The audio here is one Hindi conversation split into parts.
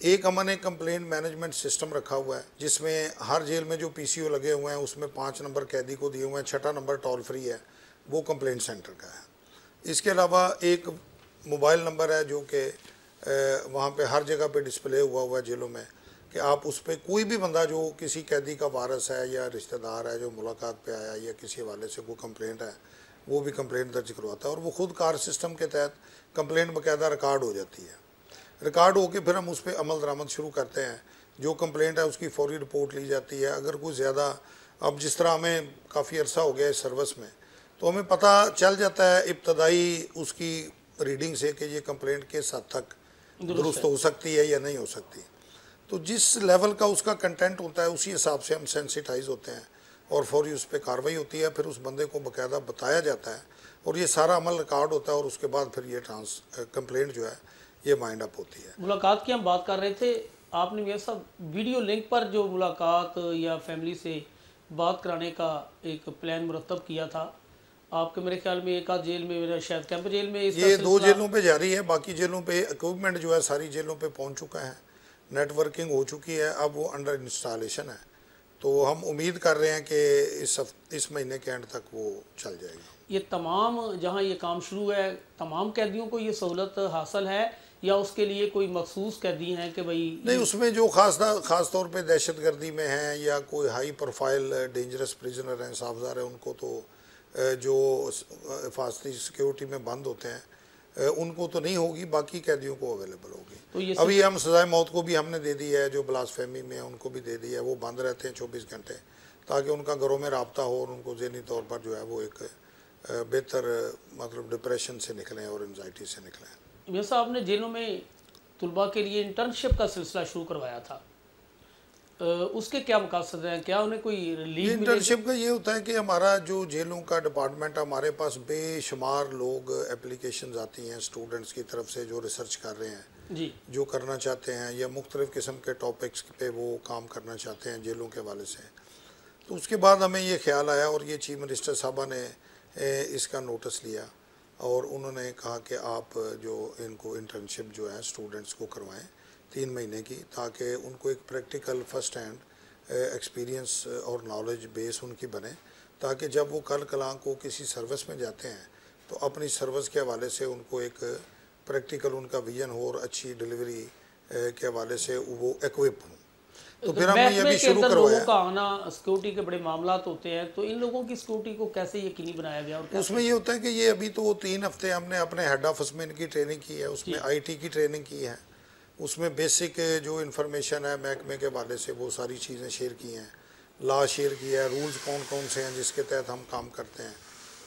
एक हमने कंप्लेंट मैनेजमेंट सिस्टम रखा हुआ है जिसमें हर जेल में जो पीसीओ लगे हुए हैं उसमें 5 नंबर कैदी को दिए हुए हैं, 6ठा नंबर टोल फ्री है, वो कंप्लेंट सेंटर का है। इसके अलावा एक मोबाइल नंबर है जो कि वहाँ पे हर जगह पे डिस्प्ले हुआ है जेलों में, कि आप उस पर कोई भी बंदा जो किसी कैदी का वारस है या रिश्तेदार है जो मुलाकात पे आया या किसी हवाले से कोई कंप्लेंट है, वो भी कंप्लेंट दर्ज करवाता है और वो खुद कार सिस्टम के तहत कंप्लेंट बाकायदा रिकॉर्ड हो जाती है। रिकॉर्ड होकर फिर हम उस पर अमल दरामद शुरू करते हैं। जो कंप्लेंट है उसकी फौरी रिपोर्ट ली जाती है। अगर कोई ज़्यादा, अब जिस तरह हमें काफ़ी अरसा हो गया इस सर्विस में, तो हमें पता चल जाता है इब्तदाई उसकी रीडिंग से कि ये कंप्लेंट किस हद तक दुरुस्त हो सकती है या नहीं हो सकती। तो जिस लेवल का उसका कंटेंट होता है उसी हिसाब से हम सेंसिटाइज होते हैं और फौरी उस पर कार्रवाई होती है। फिर उस बंदे को बाकायदा बताया जाता है और ये सारा अमल रिकॉर्ड होता है और उसके बाद फिर ये कंप्लेंट जो है ये माइंड अप होती है। मुलाकात की हम बात कर रहे थे, आपने मेरे साथ वीडियो लिंक पर जो मुलाकात या फैमिली से बात कराने का एक प्लान मुरतब किया था, आपके मेरे ख्याल में एक आध जेल में, मेरा शायद कैंप जेल में ये 2 जेलों पे जारी है, बाकी जेलों पे इक्विपमेंट जो है सारी जेलों पे पहुंच चुका है, नेटवर्किंग हो चुकी है, अब वो अंडर इंस्टॉलेशन है। तो हम उम्मीद कर रहे हैं कि इस महीने के एंड तक वो चल जाएगी। ये तमाम जहां ये काम शुरू है तमाम कैदियों को ये सहूलत हासिल है या उसके लिए कोई मखसूस कैदी हैं कि भाई? नहीं, उसमें जो ख़ास तौर पे दहशतगर्दी में हैं या कोई हाई प्रोफाइल डेंजरस प्रिजनर हैं, साफजार है, उनको तो जो हिफाजती सिक्योरिटी में बंद होते हैं उनको तो नहीं होगी, बाकी कैदियों को अवेलेबल होगी। तो अभी हम सजाए मौत को भी हमने दे दी है, जो ब्लास्फेमी में है उनको भी दे दी है। वो बंद रहते हैं 24 घंटे ताकि उनका घरों में रब्ता हो और उनको ज़हनी तौर पर जो है वो एक बेहतर मतलब डिप्रेशन से निकलें और एंजाइटी से निकलें। मियां साहब ने जेलों में तुलबा के लिए इंटर्नशिप का सिलसिला शुरू करवाया था, उसके क्या मकसद हैं? क्या उन्हें कोई रिलीफ? इंटर्नशिप का ये होता है कि हमारा जो जेलों का डिपार्टमेंट, हमारे पास बेशुमार लोग एप्लीकेशंस आती हैं स्टूडेंट्स की तरफ से जो रिसर्च कर रहे हैं जी, जो करना चाहते हैं या मुख्तलिफ़ किस्म के टॉपिक्स पे वो काम करना चाहते हैं जेलों के हवाले से। तो उसके बाद हमें ये ख्याल आया और ये चीफ मिनिस्टर साहबा ने इसका नोटिस लिया और उन्होंने कहा कि आप जो इनको इंटर्नशिप जो है स्टूडेंट्स को करवाएं 3 महीने की, ताकि उनको एक प्रैक्टिकल फर्स्ट हैंड एक्सपीरियंस और नॉलेज बेस उनकी बने, ताकि जब वो कल कलां को किसी सर्विस में जाते हैं तो अपनी सर्विस के हवाले से उनको एक प्रैक्टिकल उनका विजन हो और अच्छी डिलीवरी के हवाले से वो इक्विप हों। तो फिर हमने ये भी शुरू करवाया। लोगों का आना, सिक्योरिटी के बड़े मामला होते हैं, तो इन लोगों की सिक्योरिटी को कैसे यकीनी बनाया गया? और उसमें ये होता है कि ये अभी तो 3 हफ्ते हमने अपने हेड ऑफिस में इनकी ट्रेनिंग की है, उसमें आईटी की ट्रेनिंग की है, उसमें बेसिक जो इन्फॉर्मेशन है महकमे के हवाले से वो सारी चीज़ें शेयर की हैं, लॉ शेयर किया है, रूल्स कौन कौन से हैं जिसके तहत हम काम करते हैं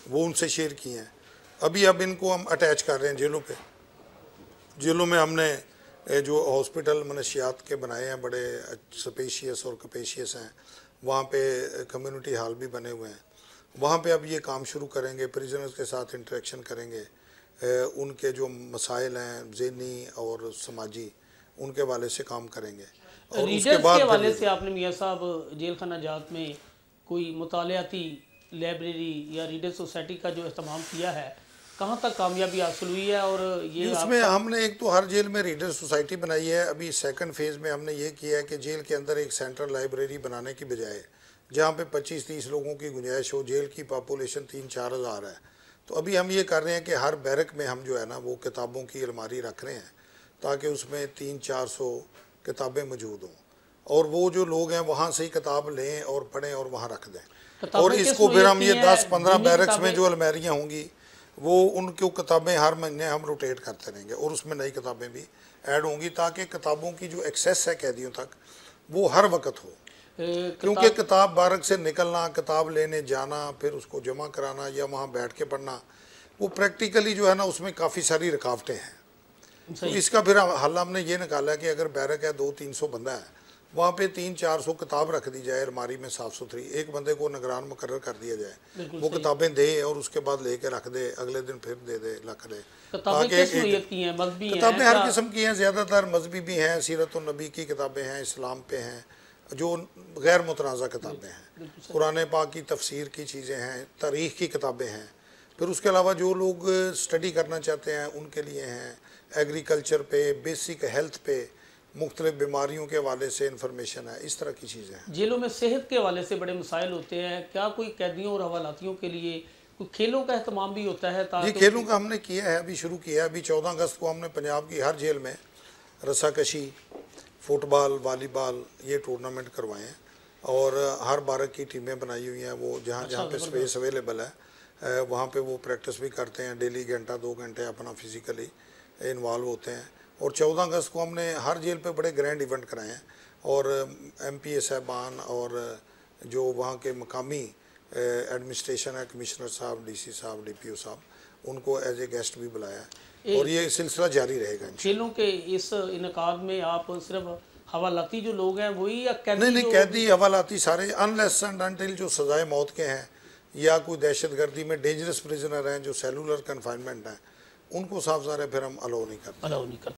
वो उनसे शेयर किए हैं। अब इनको हम अटैच कर रहे हैं जेलों पे। जेलों में हमने जो हॉस्पिटल मनशियात के बनाए हैं, बड़े स्पेशियस और कैपेशियस हैं, वहाँ पे कम्युनिटी हॉल भी बने हुए हैं, वहाँ पे अब ये काम शुरू करेंगे, प्रिजनर्स के साथ इंटरेक्शन करेंगे, उनके जो मसाइल हैं ज़हनी और समाजी उनके हवाले से काम करेंगे। और उसके बाद के हवाले से आपने मियाँ साहब जेल खाना जात में कोई मुतालियाती लाइब्रेरी या रीडर सोसाइटी का जो इस्तेमाल किया है, कहाँ तक कामयाबी हासिल हुई है? और ये उसमें हमने एक तो हर जेल में रीडर सोसाइटी बनाई है। अभी सेकंड फेज़ में हमने ये किया है कि जेल के अंदर एक सेंट्रल लाइब्रेरी बनाने की बजाय जहाँ पे 25-30 लोगों की गुंजाइश हो, जेल की पॉपुलेशन 3-4 हज़ार है, तो अभी हम ये कर रहे हैं कि हर बैरक में हम जो है ना वो किताबों की अलमारी रख रहे हैं ताकि उसमें 300-400 किताबें मौजूद हों और वो जो लोग हैं वहाँ से ही किताब लें और पढ़ें और वहाँ रख दें। और इसको फिर हम ये 10-15 बैरक्स में जो अलमारियाँ होंगी वो उनको किताबें हर महीने हम रोटेट करते रहेंगे और उसमें नई किताबें भी ऐड होंगी ताकि किताबों की जो एक्सेस है कैदियों तक वो हर वक्त हो। क्योंकि किताब बारक से निकलना, किताब लेने जाना, फिर उसको जमा कराना या वहाँ बैठ के पढ़ना, वो प्रैक्टिकली जो है ना उसमें काफ़ी सारी रुकावटें हैं। तो इसका फिर हल हमने ये निकाला कि अगर बैरक है 200-300 बंदा है, वहाँ पे 300-400 किताब रख दी जाए अलमारी में साफ़ सुथरी, एक बंदे को निगरान मुकर्रर कर दिया जाए, वो किताबें दे और उसके बाद लेके रख दे, अगले दिन फिर दे दे, रख दे। किताबें हर किस्म की हैं, ज़्यादातर मजहबी भी हैं, सीरत नबी की किताबें हैं, इस्लाम पे हैं, जो गैर मुतनाज़ा किताबें हैं, कुरान पाक की तफसीर की चीज़ें हैं, तारीख़ की किताबें हैं। फिर उसके अलावा जो लोग स्टडी करना चाहते हैं उनके लिए हैं, एग्रीकल्चर पे, बेसिक हेल्थ पे, मुख्तलिफ बीमारियों के हवाले से इंफॉर्मेशन है, इस तरह की चीज़ें हैं। जेलों में सेहत के हवाले से बड़े मसाइल होते हैं, क्या कोई कैदियों और हवालातियों के लिए कोई खेलों का अहतमाम भी होता है? जी, ताकि खेलों का हमने किया है, अभी शुरू किया है। अभी 14 अगस्त को हमने पंजाब की हर जेल में रस्साकशी, फुटबॉल, वॉलीबॉल ये टूर्नामेंट करवाए हैं और हर 12 की टीमें बनाई हुई हैं। वो जहाँ जहाँ पे स्पेस अवेलेबल है वहाँ पे वो प्रैक्टिस भी करते हैं, डेली घंटा 2 घंटे अपना फिज़िकली इन्वॉल्व होते हैं। और 14 अगस्त को हमने हर जेल पे बड़े ग्रैंड इवेंट कराए हैं और MPA साहबान और जो वहाँ के मकामी एडमिनिस्ट्रेशन है, कमिश्नर साहब, DC साहब, DPO साहब, उनको एज ए गेस्ट भी बुलाया है और ये सिलसिला जारी रहेगा। खेलों के इस इनकाद में आप सिर्फ हवालाती जो लोग हैं वही या कैदी? नहीं, कैदी हवालाती सारे, अनलेस एंड अनटिल जो सजाए मौत के हैं या कोई दहशतगर्दी में डेंजरस प्रिजनर हैं जो सेलुलर कन्फाइनमेंट हैं, उनको साफ ज़ाहिर है फिर हम अलाउ नहीं करते।